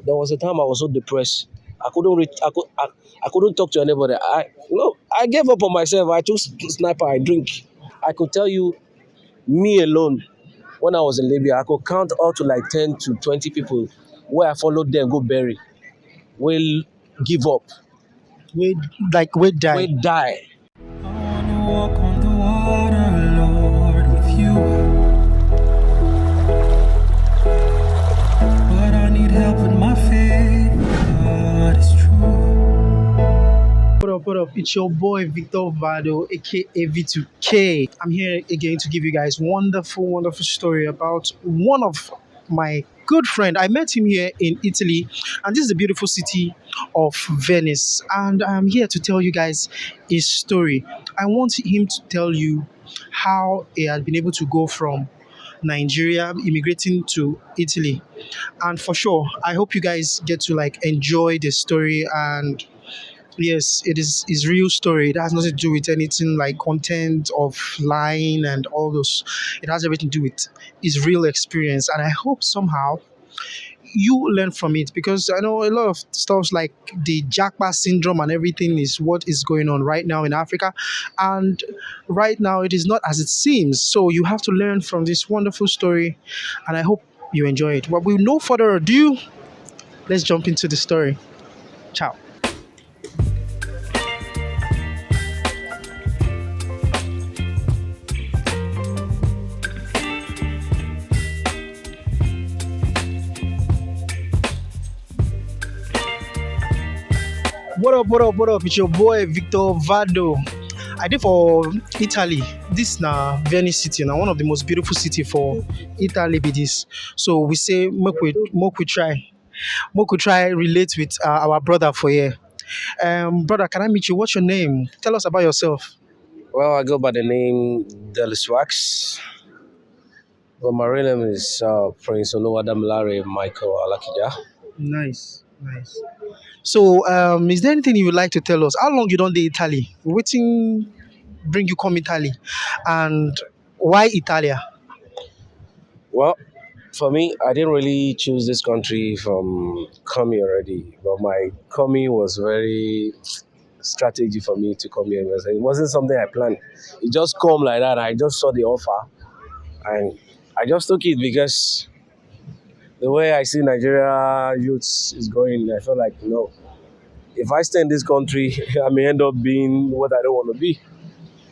There was a time I was so depressed. I couldn't reach. I couldn't talk to anybody. I gave up on myself. I took sniper. I drink. I could tell you, me alone, when I was in Libya, I could count up to like 10 to 20 people where I followed them go bury, will give up, We die. will die. I wanna walk on the water, Lord, with you. But I need help with my faith. God is true. What up, what up? It's your boy Victor Vado, aka V2K. I'm here again to give you guys wonderful story about one of my good friend. I met him here in Italy, and this is the beautiful city of Venice. And I'm here to tell you guys his story. I want him to tell you how he had been able to go from Nigeria immigrating to Italy. And for sure, I hope you guys get to like enjoy the story. And yes, it is his real story. It has nothing to do with anything like content of lying and all those. It has everything to do with his real experience. And I hope somehow you learn from it, because I know a lot of stuff like the Jackpot syndrome and everything is what is going on right now in Africa. And right now it is not as it seems. So you have to learn from this wonderful story. And I hope you enjoy it. But with no further ado, let's jump into the story. Ciao. What up, what up, what up? It's your boy Victor Vado. I did for Italy. This na Venice city, now one of the most beautiful city for Italy be this. So we say make we try relate with our brother for here. Brother, can I meet you? What's your name? Tell us about yourself. Well, I go by the name Delis Wax, but my real name is Prince Oluwadamilare Michael Alakija. Nice, nice. So, is there anything you would like to tell us? How long you don't do Italy? Waiting bring you come Italy, and why Italia? Well, for me, I didn't really choose this country from coming already, but my coming was very strategy for me to come here. It wasn't something I planned. It just come like that. I just saw the offer and I just took it because the way I see Nigeria youths is going, I felt like no. If I stay in this country, I may end up being what I don't want to be.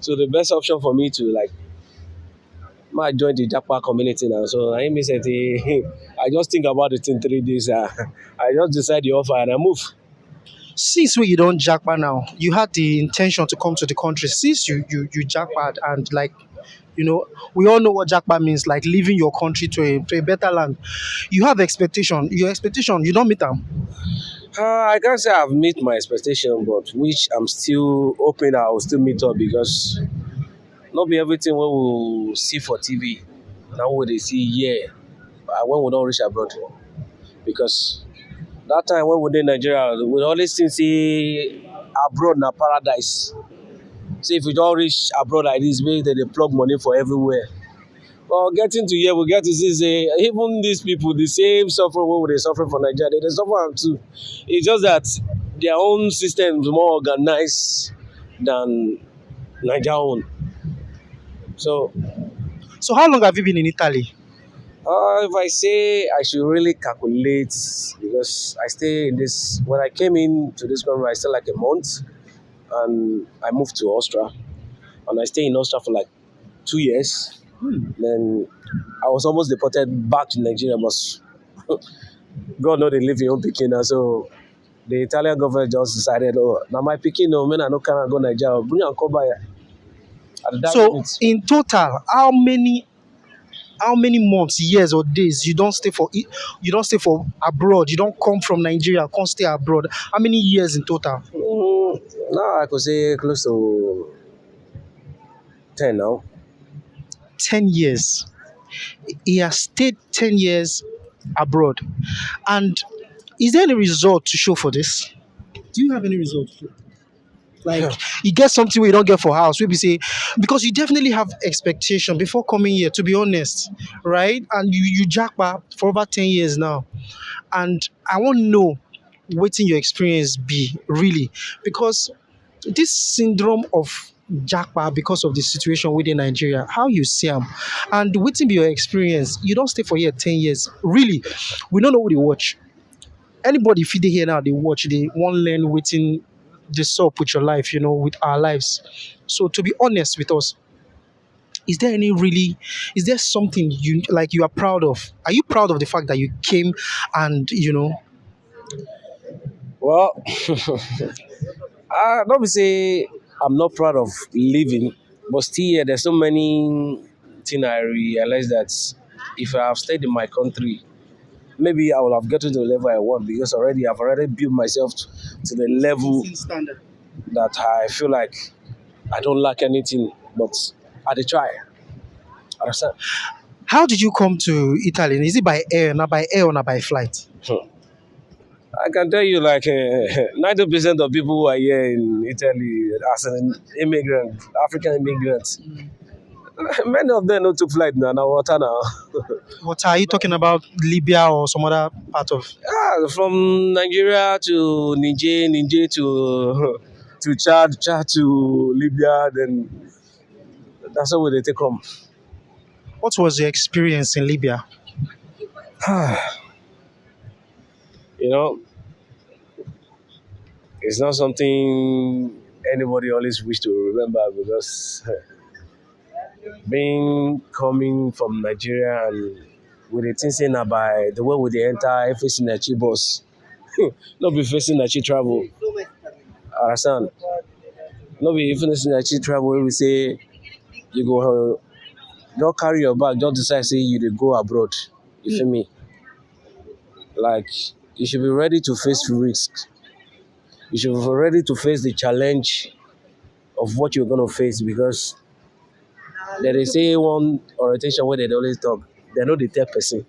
So the best option for me to like might join the Japa community now. So I may say I just think about it in 3 days. I just decide the offer and I move. Since you don't jackpot now, you had the intention to come to the country. Since you jackpot, and like we all know what jackpot means, like leaving your country to a better land. You have expectation. Your expectation, you don't meet them. I can't say I've met my expectation, but which I'm still hoping I will still meet up because not be everything we will see for TV. Now what they see here, when we don't reach abroad. Because that time when we were in Nigeria, we always think say abroad na paradise. See if we don't reach abroad like this, maybe they plug money for everywhere. But getting to here, we get to see say even these people, the same suffering what they suffering for Nigeria, they suffer am too. It's just that their own system is more organized than Nigeria own. So So how long have you been in Italy? if I say I should really calculate because I stay in this when I came in to this country I stayed like a month and I moved to Austria and I stayed in Austria for like 2 years. Then I was almost deported back to Nigeria, but God know they live in own Peking now. So the Italian government just decided, oh, now my Peking, no, man, I no cannot go Nigeria. Bring and come by at that So minute. in total, how many months, years, or days you don't stay for you don't stay for abroad? You don't come from Nigeria, can't stay abroad. How many years in total? Now I could say close to 10 now. 10 years. He has stayed 10 years abroad. And is there any result to show for this? Do you have any result? Like you get something where you don't get for house. We say because you definitely have expectation before coming here. To be honest, right? And you jackpot for over 10 years now, and I want to know waiting your experience be really because this syndrome of jackpot because of the situation within Nigeria, how you see them, and waiting be your experience. You don't stay for here 10 years. Really, we don't know what they watch. Anybody if they here now, they watch, they want learn waiting this up with your life, with our lives. So to be honest with us, is there any really is there something you like you are proud of? Are you proud of the fact that you came and Well, I don't be say I'm not proud of living, but still, yeah, there's so many things I realize that if I have stayed in my country, maybe I will have gotten to the level I want because I've already built myself to the level standard? that I feel like I don't lack anything, but I dey try. Understand? How did you come to Italy? Is it by air, not by air or not by flight? I can tell you, like 90% of people who are here in Italy as an immigrant, African immigrants, many of them no took flight now, water now. What are you talking about? Libya or some other part of? From Nigeria to Niger, Niger to to Chad, Chad to Libya, then that's how they take home. What was your experience in Libya? You know, it's not something anybody always wish to remember because being coming from Nigeria and with the thing saying by the way we dey enter facing Nachi bus, not be facing Nachi travel. Understand? Not be facing Nachi travel. We say you go, don't carry your bag. Don't decide say you dey go abroad. You feel me? Like you should be ready to face risk. You should be ready to face the challenge of what you're gonna face because they say one orientation where they always talk. They know the tell person.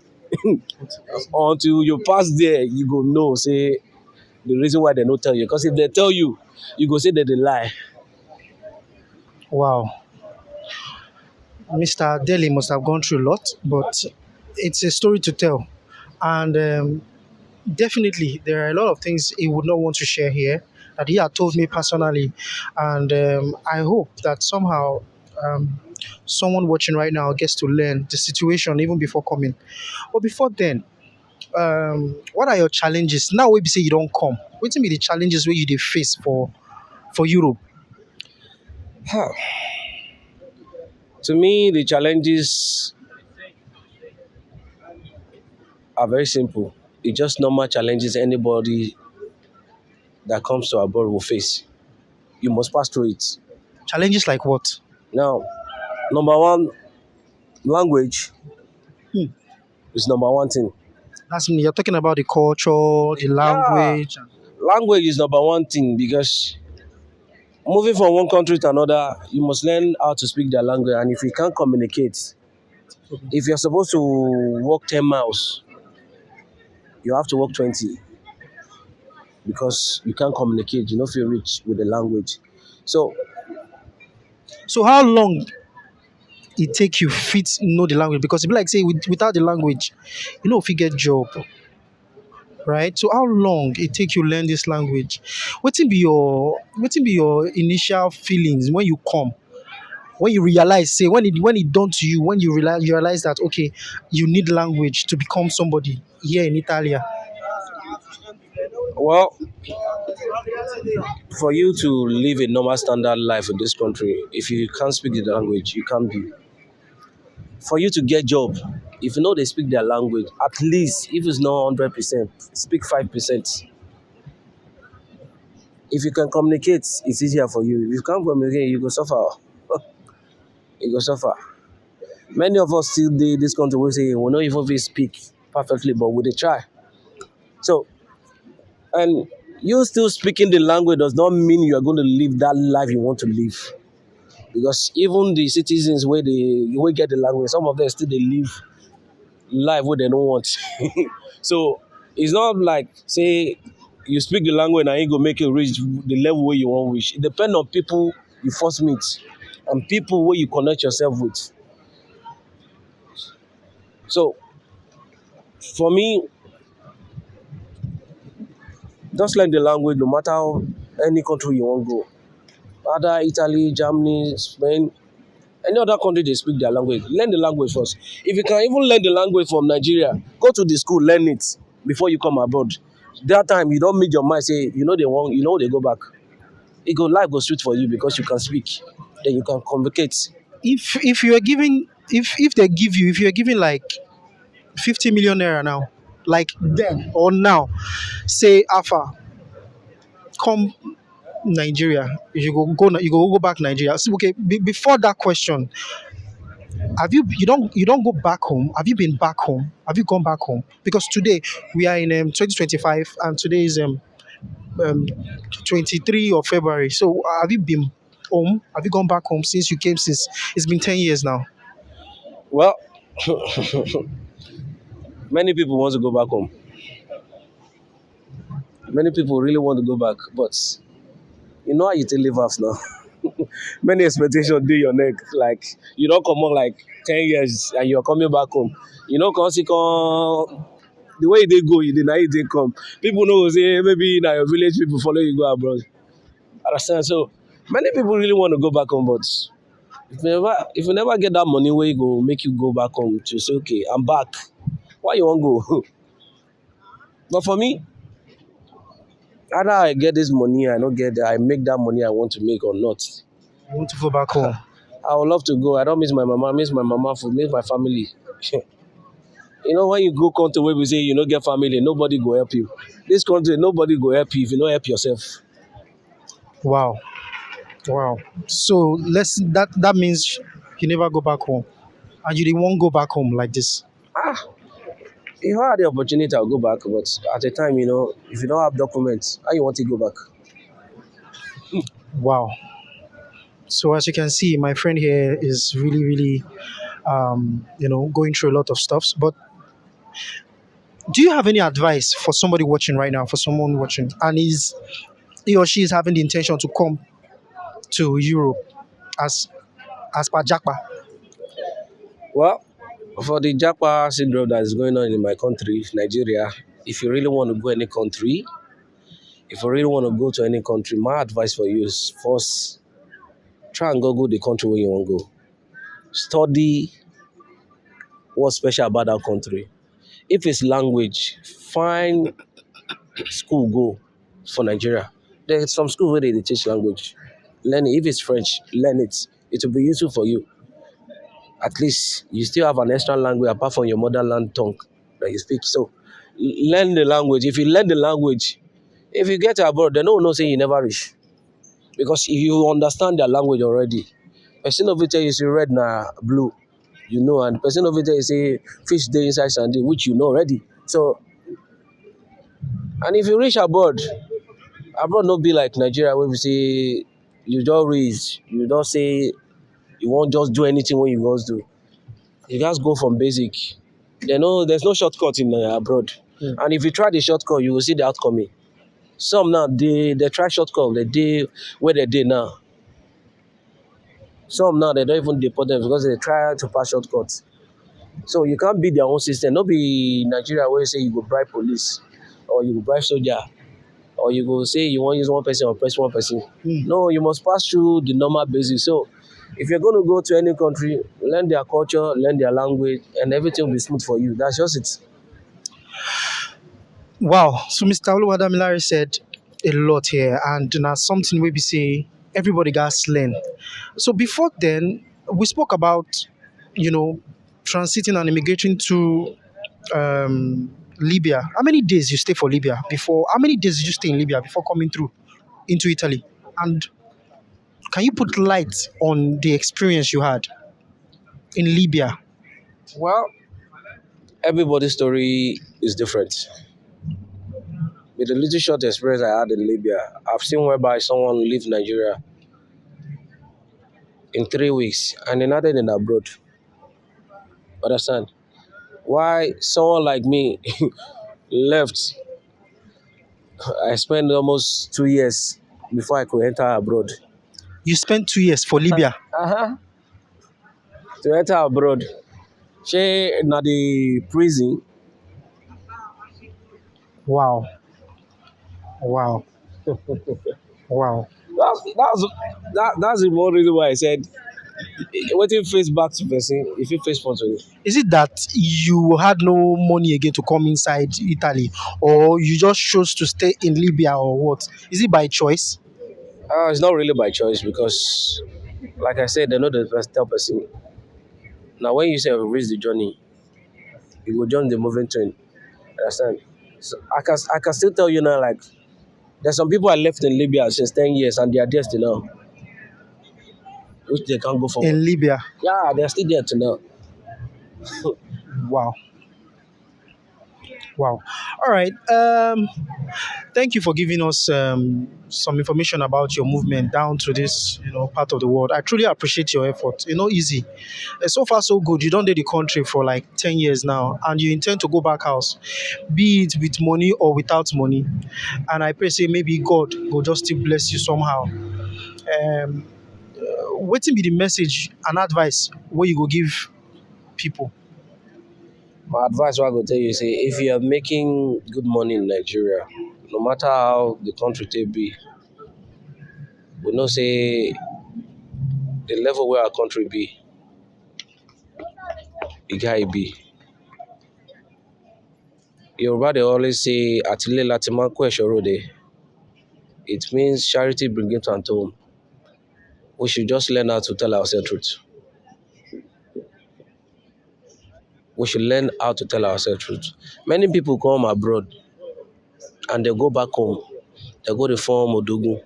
Until you pass there, you go know say the reason why they don't tell you. Because if they tell you, you go say that they lie. Wow. Mr. Delhi must have gone through a lot, but it's a story to tell. And definitely, there are a lot of things he would not want to share here that he had told me personally. And I hope that somehow someone watching right now gets to learn the situation even before coming. But before then, what are your challenges? Now, we say you don't come. What be the challenges where you dey face for Europe? To me, the challenges are very simple. It's just normal challenges anybody that comes to abroad will face. You must pass through it. Challenges like what? Now, number one, language Hmm. is number one thing. That's you're talking about the culture, the Yeah, language. language is number one thing because moving from one country to another, you must learn how to speak their language. And if you can't communicate, if you're supposed to walk 10 miles, you have to walk 20 because you can't communicate. You don't feel rich with the language. So, So how long it take you fit know the language? Because it be like say without the language, if you get job, right? So how long it take you learn this language? What be your initial feelings when you come? When you realize, say when it done to you, when you realize that okay, you need language to become somebody here in Italy. well, for you to live a normal standard life in this country, if you can't speak the language, you can't be. For you to get job, if you know they speak their language, at least if it's not 100%, speak 5%. If you can communicate, it's easier for you. If you can't communicate, you go suffer. You go suffer. Many of us still dey this country will say we not even fit speak perfectly, but we dey try. So, and you still speaking the language does not mean you are going to live that life you want to live. Because even the citizens where they will get the language, some of them still they live life where they don't want. So it's not like say you speak the language and it go make you reach the level where you want reach. It depends on people you first meet and people where you connect yourself with. So for me, just learn the language no matter any country you want go. Either Italy, Germany, Spain, any other country they speak their language. Learn the language first. If you can even learn the language from Nigeria, go to the school, learn it before you come abroad. That time you don't make your mind say, they want, they go back. It go life go sweet for you because you can speak. Then you can communicate. If you are giving if they give you if you are giving like 50 million naira now, like then or now, say Alpha, come Nigeria, you go back Nigeria. So, okay, before that question, have you don't go back home? Have you been back home? Have you gone back home? Because today we are in 2025 and today is um 23 of February. So have you been home? Have you gone back home since you came? Since it's been 10 years now. Well, many people want to go back home. Many people really want to go back, but you know how you take live off now. Many expectations do your neck. Like you don't come on like 10 years and you're coming back home. You know, cause you come the way they go, you deny they come. People know say maybe now your village people follow you go abroad. Understand? So many people really want to go back home, but if you never get that money where you go make you go back home to say, okay, I'm back. Why you won't go? But for me, either I get this money, I don't get that, I make that money I want to make or not. You want to go back home? I would love to go. I don't miss my mama, I miss my mama food, miss my family. When you go country where we say you don't get family, nobody go help you. This country, nobody go help you if you don't help yourself. Wow, wow. So that means you never go back home, and you didn't want go back home like this. Ah, if I had the opportunity, I'll go back. But at the time, if you don't have documents, how you want to go back? Wow. So as you can see, my friend here is really, really, going through a lot of stuff. But do you have any advice for somebody watching right now, for someone watching, and he or she is having the intention to come to Europe as per Jackpa? Well, for the Japa syndrome that is going on in my country, Nigeria, if you really want to go any country, if you really want to go to any country, my advice for you is first try and go the country where you want to go. Study what's special about that country. If it's language, find school go for Nigeria. There's some school where they teach language. Learn it. If it's French, learn it. It will be useful for you. At least you still have an extra language apart from your motherland tongue that you speak. So learn the language. If you learn the language, if you get abroad, they don't know say you never reach. Because if you understand their language already, person of it tell you say red na blue, and person of it tell you say fish day inside sand, which you know already. So, and if you reach abroad no be like Nigeria where we say you just reach, you don't say you won't just do anything when you guys do. You guys go from basic. There's no shortcut in abroad. And if you try the shortcut, you will see the outcome. Some now they try shortcut the day where they did now. Some now they don't even deport them because they try to pass shortcuts. So you can't beat their own system. Not be Nigeria where you say you go bribe police or you go bribe soldier or you go say you want to use one person or press one person. No, you must pass through the normal basis. So if you're going to go to any country, learn their culture, learn their language, and everything will be smooth for you. That's just it. Wow. So Mr. Oluwadamilare said a lot here, and now something we be say everybody got learn. So before then, we spoke about transiting and immigrating to Libya. How many days you stay for Libya before? How many days did you stay in Libya before coming through into Italy? And can you put light on the experience you had in Libya? Well, everybody's story is different. With the little short experience I had in Libya, I've seen whereby someone leave Nigeria in 3 weeks and another in abroad. Understand? Why someone like me left I spent almost 2 years before I could enter abroad. You spent 2 years for Libya. Uh-huh. To enter abroad. She na the prison. Wow. Wow. Wow. That's the one reason why I said waiting face back to person if you face front to you. Is it that you had no money again to come inside Italy, or you just chose to stay in Libya, or what? Is it by choice? It's not really by choice because, like I said, they know the best tell person. Now, when you say raise the journey, you go join the moving train. Understand? So I can still tell you now, like there's some people I left in Libya since 10 years and they are there still now, which they can't go forward. In Libya. Yeah, they're still there to now. Wow. Wow. All right. Thank you for giving us some information about your movement down to this, part of the world. I truly appreciate your effort. Easy. So far, so good. You don't do the country for like 10 years now, and you intend to go back house, be it with money or without money. And I pray, say maybe God will just still bless you somehow. Um, what will be the message and advice where you go give people? My advice, what I go tell you, say if you are making good money in Nigeria, no matter how the country may be, we know say the level where our country be, it guy be. Yoruba they always say Atile Latiman Kweshorode. It means charity bringing to home. We should just learn how to tell ourselves truth. We should learn how to tell ourselves truth. Many people come abroad and they go back home. They go to form Odogun.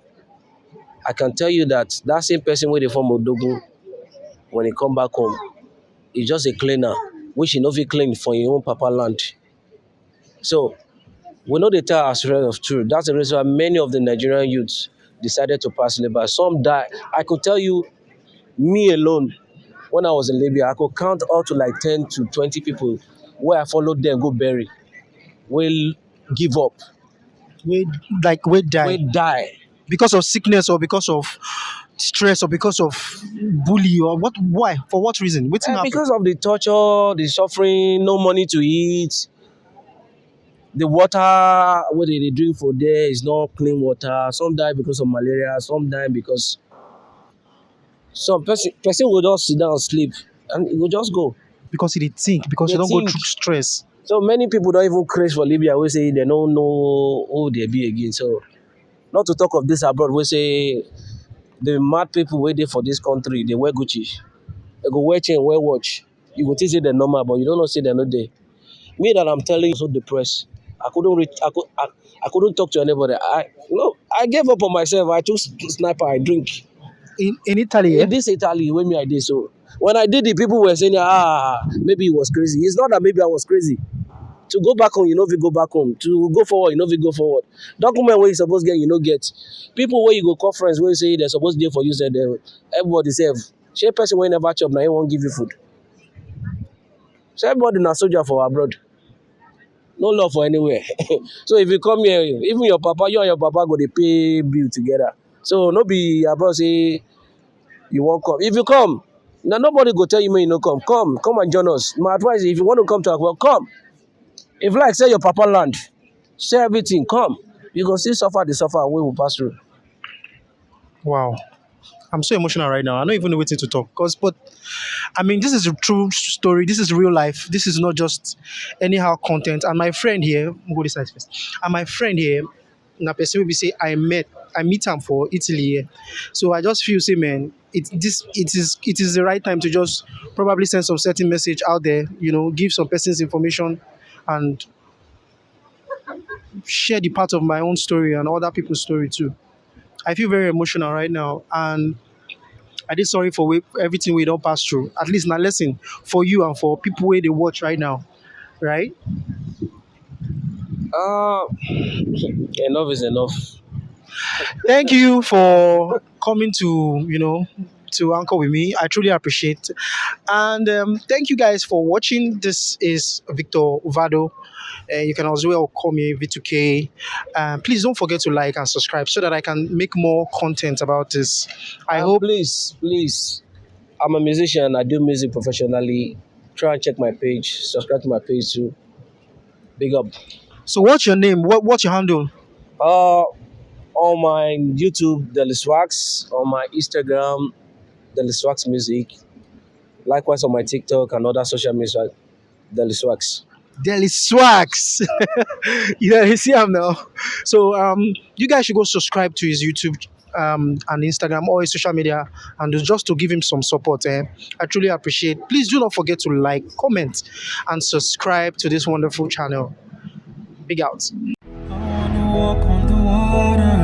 I can tell you that that same person where they form Odogun, when he come back home, he's just a cleaner, which he no fit clean for your own papa land. So we know they tell ourselves of truth. That's the reason why many of the Nigerian youths decided to pass Libya. Some die. I could tell you, me alone, when I was in Libya, I could count up to like 10 to 20 people where I followed them go bury, will give up, We we will die die. because of sickness, or because of stress, or because of bully, or what? Why? For what reason? What's happened? Because of the torture, the suffering, no money to eat, the water where they drink for there is not clean water. Some die because of malaria, some die because some person will just sit down and sleep and it will just go. Because you did think, because They you don't go think. through stress. So many people don't even craze for Libya. We say they don't know who they be again. So not to talk of this abroad, we say the mad people waiting for this country, they wear Gucci. They go wear chain, wear watch. You go think say they're normal, but you don't know say they're not there. Me that I'm telling you, so depressed. I couldn't reach. I couldn't talk to anybody. I gave up on myself. I took sniper. I drink. In Italy, In this Italy, when me I did so. When I did it, people were saying, maybe he was crazy. It's not that maybe I was crazy. To go back home, you know, if you go back home. To go forward, you know, if you go forward. Document where you supposed to get, you know, get. People where you go conference where you say they're supposed to get for you, said everybody say, share person when never chop, now he won't give you food. So everybody na soldier for abroad. No love for anywhere. So if you come here, even your papa, you and your papa go to pay bill together. So no be abroad say you won't come. If you come, now nobody go tell you when you no come. Come and join us. My advice is if you want to come to Akwa, come. If like say your papa land, say everything, come. You go see suffer the suffer and we will pass through. wow. I'm so emotional right now. I don't even know what to talk. But I mean, this is a true story. This is real life. This is not just anyhow content. And my friend here, go this side first. And my friend here, na person will be say I meet him for Italy. So I just feel say, man, it is the right time to just probably send some certain message out there. Give some person's information and share the part of my own story and other people's story too. I feel very emotional right now, and I did sorry for everything we don't pass through. At least now lesson for you and for people where they watch right now, right? Enough is enough. Thank you for coming to anchor with me. I truly appreciate, and thank you guys for watching. This is Victor Vado. You can as well call me V2K. Please don't forget to like and subscribe so that I can make more content about this. I And hope. please, I'm a musician. I do music professionally. Try and check my page. Subscribe to my page too. Big up. So, what's your name? What's your handle? Uh, on my YouTube, Deliswax. On my Instagram, Deliswax Music. Likewise on my TikTok and other social media, Deliswax. Daily Swags. Yeah, you see him now. So you guys should go subscribe to his YouTube and Instagram or his social media and just to give him some support. I truly appreciate. Please do not forget to like, comment, and subscribe to this wonderful channel. Big out. I wanna walk on the water.